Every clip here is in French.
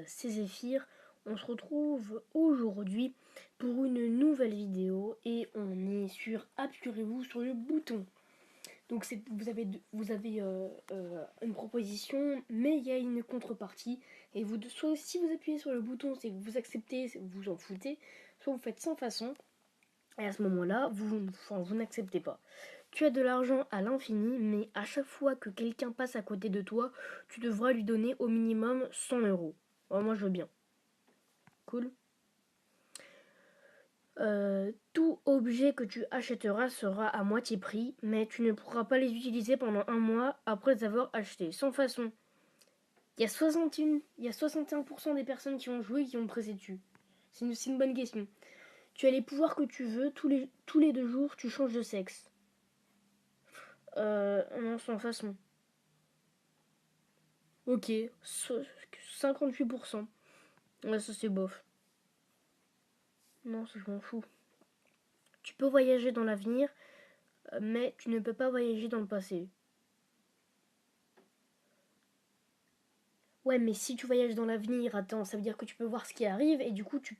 c'est Zéphyr. On se retrouve aujourd'hui pour une nouvelle vidéo et on est sur appuierez-vous sur le bouton. Donc vous avez une proposition, mais il y a une contrepartie. Et soit si vous appuyez sur le bouton, c'est que vous acceptez, vous en foutez, soit vous faites sans façon. Et à ce moment-là, vous n'acceptez pas. Tu as de l'argent à l'infini, mais à chaque fois que quelqu'un passe à côté de toi, tu devras lui donner au minimum 100 euros. Oh, moi, je veux bien. Cool. Tout objet que tu achèteras sera à moitié prix, mais tu ne pourras pas les utiliser pendant un mois après les avoir achetés. Sans façon. Il y a 61% des personnes qui ont joué qui ont pressé dessus. C'est une bonne question. Tu as les pouvoirs que tu veux, tous les 2 jours, tu changes de sexe. Non, sans façon. Ok, 58%. Ouais, ça c'est bof. Non, ça je m'en fous. Tu peux voyager dans l'avenir, mais tu ne peux pas voyager dans le passé. Ouais, mais si tu voyages dans l'avenir, attends, ça veut dire que tu peux voir ce qui arrive et du coup tu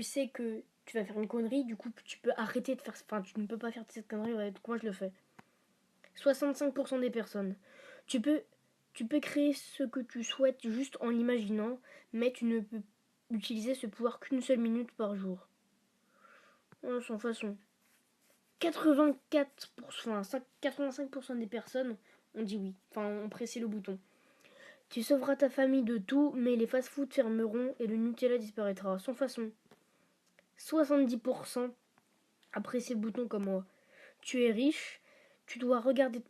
sais que tu vas faire une connerie, du coup tu peux arrêter de faire, enfin tu ne peux pas faire cette connerie, ouais, donc moi je le fais. 65% des personnes. Tu peux, tu peux créer ce que tu souhaites juste en l'imaginant, mais tu ne peux utiliser ce pouvoir qu'une seule minute par jour. Ouais, sans façon. 84%, enfin 85% des personnes ont dit oui, enfin ont pressé le bouton. Tu sauveras ta famille de tout, mais les fast-foods fermeront et le Nutella disparaîtra. Sans façon. 70% a pressé le bouton comme moi. Tu es riche,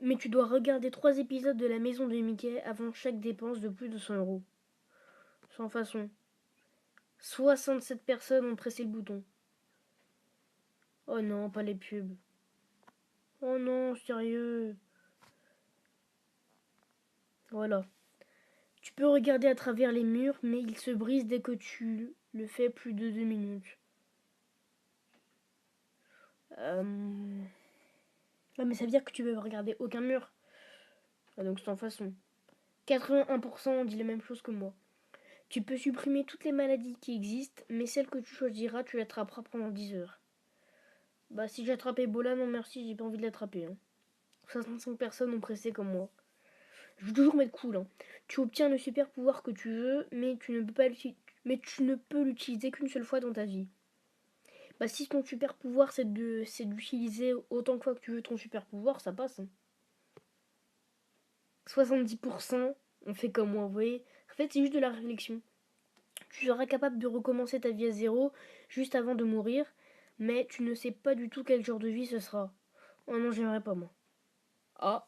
mais tu dois regarder 3 épisodes de la maison de Mickey avant chaque dépense de plus de 100 euros. Sans façon. 67 personnes ont pressé le bouton. Oh non, pas les pubs. Oh non, sérieux. Voilà. Tu peux regarder à travers les murs, mais ils se brisent dès que tu le fais plus de 2 minutes. Ouais, mais ça veut dire que tu peux regarder aucun mur. Ah, donc sans façon. 81% ont dit la même chose que moi. Tu peux supprimer toutes les maladies qui existent, mais celle que tu choisiras, tu l'attraperas pendant 10 heures. Bah si j'attrape Ebola, non merci, j'ai pas envie de l'attraper. 65 personnes ont pressé comme moi. Je veux toujours mettre cool. Tu obtiens le super pouvoir que tu veux, mais tu ne peux l'utiliser qu'une seule fois dans ta vie. Bah si ton super pouvoir c'est d'utiliser autant de fois que tu veux ton super pouvoir, ça passe. 70% ont fait comme moi, vous voyez. En fait, c'est juste de la réflexion. Tu seras capable de recommencer ta vie à zéro juste avant de mourir, mais tu ne sais pas du tout quel genre de vie ce sera. Oh non, j'aimerais pas moi. Ah,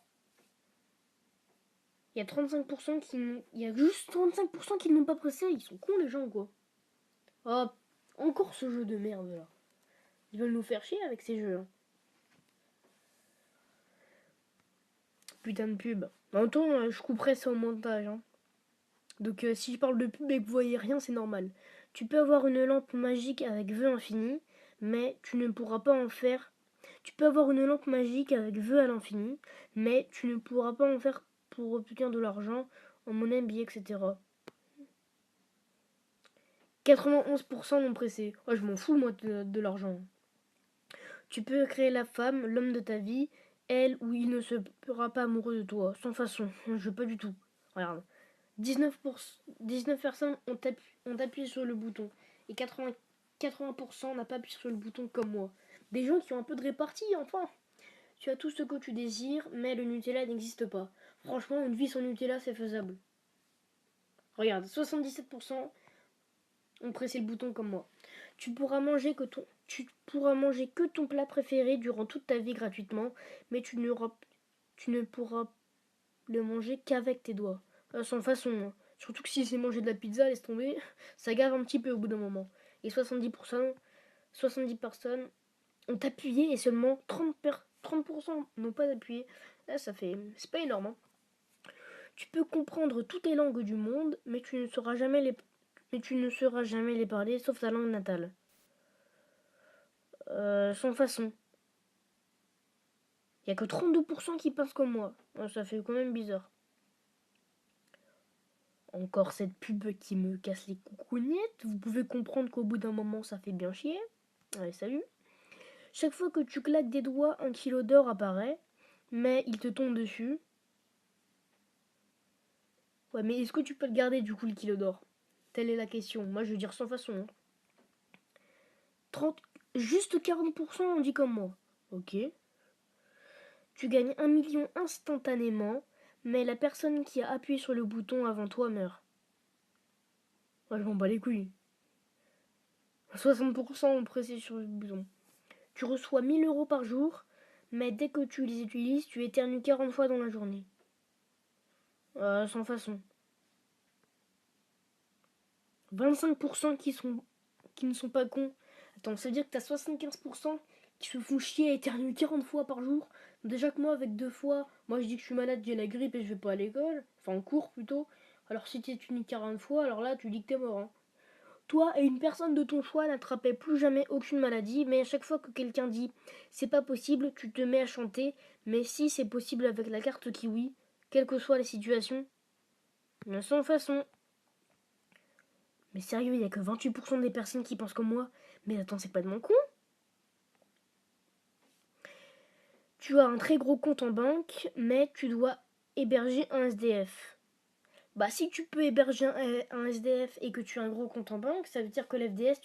il y a 35% il y a juste 35% qui n'ont pas pressé, ils sont cons les gens quoi. Oh, encore ce jeu de merde là. Ils veulent nous faire chier avec ces jeux. Putain de pub. En même temps, je couperai ça au montage. Donc si je parle de pub et que vous voyez rien, c'est normal. Tu peux avoir une lampe magique avec vœux infini, mais tu ne pourras pas en faire. Tu peux avoir une lampe magique avec vœux à l'infini, mais tu ne pourras pas en faire pour obtenir de l'argent en monnaie, billets, etc. 91% non pressé. Oh, je m'en fous moi de l'argent. Tu peux créer la femme, l'homme de ta vie, elle ou il ne sera pas amoureux de toi, sans façon. Je veux pas du tout. Regarde. 19 personnes ont appuyé sur le bouton et 80% n'a pas appuyé sur le bouton comme moi. Des gens qui ont un peu de répartie, enfin. Tu as tout ce que tu désires, mais le Nutella n'existe pas. Franchement, une vie sans Nutella, c'est faisable. Regarde, 77% ont pressé le bouton comme moi. Tu pourras manger que ton plat préféré durant toute ta vie gratuitement, mais tu ne pourras le manger qu'avec tes doigts. Sans façon. Surtout que si c'est manger de la pizza, laisse tomber, ça gave un petit peu au bout d'un moment. Et 70 personnes ont appuyé et seulement 30% n'ont pas appuyé. Là, ça fait. C'est pas énorme. Tu peux comprendre toutes les langues du monde, mais tu ne sauras jamais les parler, sauf ta langue natale. Sans façon. Il n'y a que 32% qui pensent comme moi. Ça fait quand même bizarre. Encore cette pub qui me casse les coucougnettes. Vous pouvez comprendre qu'au bout d'un moment, ça fait bien chier. Allez, salut. Chaque fois que tu claques des doigts, un kilo d'or apparaît, mais il te tombe dessus. Ouais, mais est-ce que tu peux le garder du coup le kilo d'or? Telle est la question. Moi, je veux dire sans façon. Hein. 30, juste 40%, on dit comme moi. Ok. Tu gagnes 1 million instantanément, mais la personne qui a appuyé sur le bouton avant toi meurt. Moi, je m'en bats les couilles. 60% pressé sur le bouton. Tu reçois 1000 € par jour, mais dès que tu les utilises, tu éternues 40 fois dans la journée. Sans façon. 25% qui ne sont pas cons. Attends, ça veut dire que t'as 75% qui se font chier à éternuer 40 fois par jour. Déjà que moi, avec 2 fois, moi je dis que je suis malade, j'ai la grippe et je vais pas à l'école. Enfin, en cours plutôt. Alors si tu éternues 40 fois, alors là, tu dis que t'es mort. Hein. Toi et une personne de ton choix n'attrapez plus jamais aucune maladie, mais à chaque fois que quelqu'un dit c'est pas possible, tu te mets à chanter, mais si c'est possible avec la carte Kiwi, quelle que soit la situation, sans façon. Mais sérieux, il y a que 28% des personnes qui pensent comme moi. Mais attends, c'est pas de mon con. Tu as un très gros compte en banque, mais tu dois héberger un SDF. Bah si tu peux héberger un SDF et que tu as un gros compte en banque, ça veut dire que l'SDF,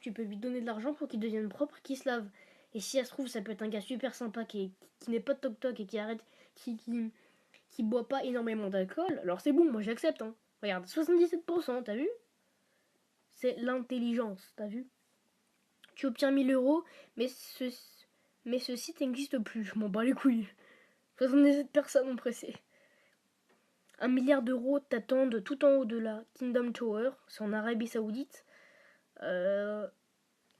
tu peux lui donner de l'argent pour qu'il devienne propre, qu'il se lave. Et si ça se trouve, ça peut être un gars super sympa qui n'est pas de toc-toc et qui arrête, qui boit pas énormément d'alcool, alors c'est bon, moi j'accepte. Hein. Regarde, 77%, t'as vu? C'est l'intelligence, t'as vu? Tu obtiens 1000 €, mais ce site n'existe plus, je m'en bats les couilles. 77 personnes ont pressé. 1 milliard d'euros t'attendent tout en haut de la Kingdom Tower, c'est en Arabie Saoudite. Le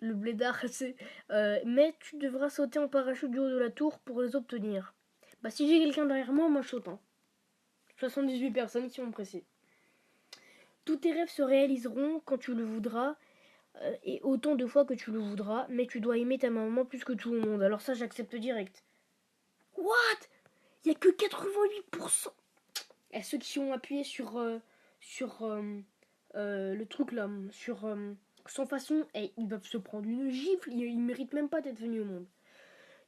blédard, c'est. Mais tu devras sauter en parachute du haut de la tour pour les obtenir. Bah, si j'ai quelqu'un derrière moi, moi je saute. Hein. 78 personnes qui ont pressé. Tous tes rêves se réaliseront quand tu le voudras, et autant de fois que tu le voudras, mais tu dois aimer ta maman plus que tout le monde. Alors ça, j'accepte direct. What? Il y a que 88%. Et ceux qui ont appuyé sur le truc là, sans façon, ils doivent se prendre une gifle, ils méritent même pas d'être venus au monde.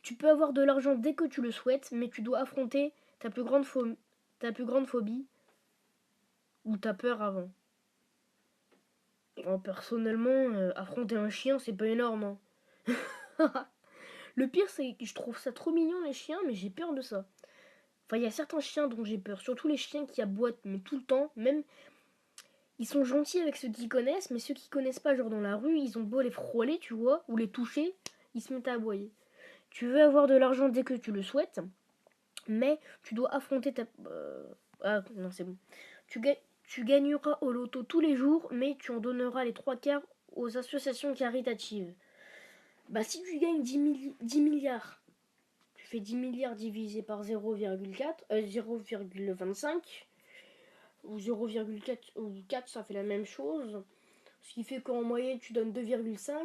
Tu peux avoir de l'argent dès que tu le souhaites, mais tu dois affronter ta plus grande phobie ou ta peur avant. Personnellement, affronter un chien, c'est pas énorme. Hein. Le pire, c'est que je trouve ça trop mignon les chiens, mais j'ai peur de ça. Enfin, il y a certains chiens dont j'ai peur, surtout les chiens qui aboient, mais tout le temps, même. Ils sont gentils avec ceux qui connaissent, mais ceux qui connaissent pas, genre dans la rue, ils ont beau les frôler, tu vois, ou les toucher, ils se mettent à aboyer. Tu veux avoir de l'argent dès que tu le souhaites, mais tu dois affronter ta. Ah non, c'est bon. Tu gagneras au loto tous les jours, mais tu en donneras les 3 quarts aux associations caritatives. Bah, si tu gagnes 10 milliards, tu fais 10 milliards divisé par 0,4, 0,25, ou 0,4 ou 4, ça fait la même chose. Ce qui fait qu'en moyenne, tu donnes 2,5.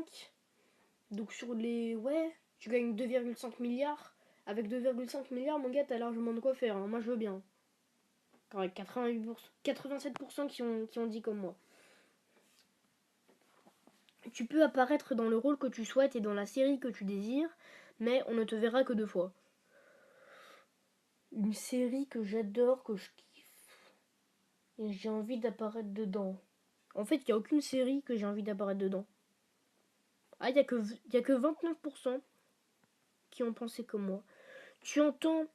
Donc sur les... Ouais, tu gagnes 2,5 milliards. Avec 2,5 milliards, mon gars, t'as largement de quoi faire. Hein. Moi, je veux bien. Avec 87% qui ont dit comme moi. Tu peux apparaître dans le rôle que tu souhaites et dans la série que tu désires, mais on ne te verra que 2 fois. Une série que j'adore, que je kiffe. Et j'ai envie d'apparaître dedans. En fait, il n'y a aucune série que j'ai envie d'apparaître dedans. Ah, il n'y a que 29% qui ont pensé comme moi. Tu entends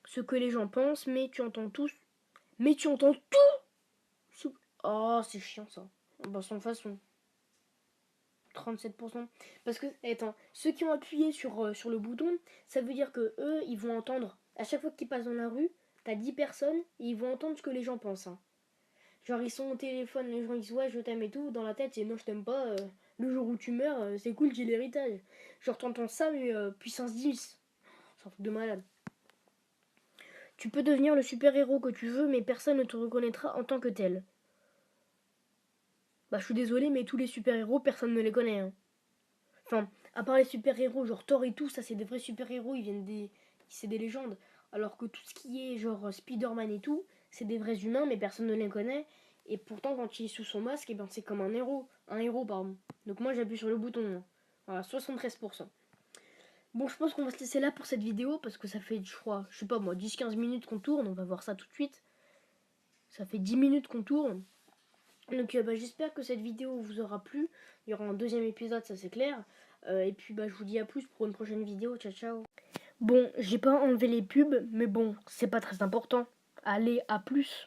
ce que les gens pensent, mais tu entends tous. Mais tu entends tout. Oh, c'est chiant ça. Bah, sans façon. 37%. Parce que, attends, ceux qui ont appuyé sur le bouton, ça veut dire que eux, ils vont entendre. À chaque fois qu'ils passent dans la rue, t'as 10 personnes et ils vont entendre ce que les gens pensent. Hein. Genre, ils sont au téléphone, les gens ils disent ouais, je t'aime et tout. Dans la tête, c'est non, je t'aime pas. Le jour où tu meurs, c'est cool, j'ai l'héritage. Genre, t'entends ça, mais puissance 10. C'est un truc de malade. Tu peux devenir le super-héros que tu veux, mais personne ne te reconnaîtra en tant que tel. Bah, je suis désolé, mais tous les super-héros, personne ne les connaît. Hein. Enfin, à part les super-héros, genre Thor et tout, ça c'est des vrais super-héros, ils viennent des. C'est des légendes. Alors que tout ce qui est genre Spider-Man et tout, c'est des vrais humains, mais personne ne les connaît. Et pourtant, quand il est sous son masque, c'est comme un héros. Un héros, pardon. Donc moi, j'appuie sur le bouton. Voilà, 73%. Bon, je pense qu'on va se laisser là pour cette vidéo, parce que ça fait, je crois, je sais pas moi, 10-15 minutes qu'on tourne. On va voir ça tout de suite. Ça fait 10 minutes qu'on tourne. Donc j'espère que cette vidéo vous aura plu. Il y aura un deuxième épisode, ça c'est clair. Et puis je vous dis à plus pour une prochaine vidéo. Ciao ciao. Bon, j'ai pas enlevé les pubs, mais bon, c'est pas très important. Allez, à plus.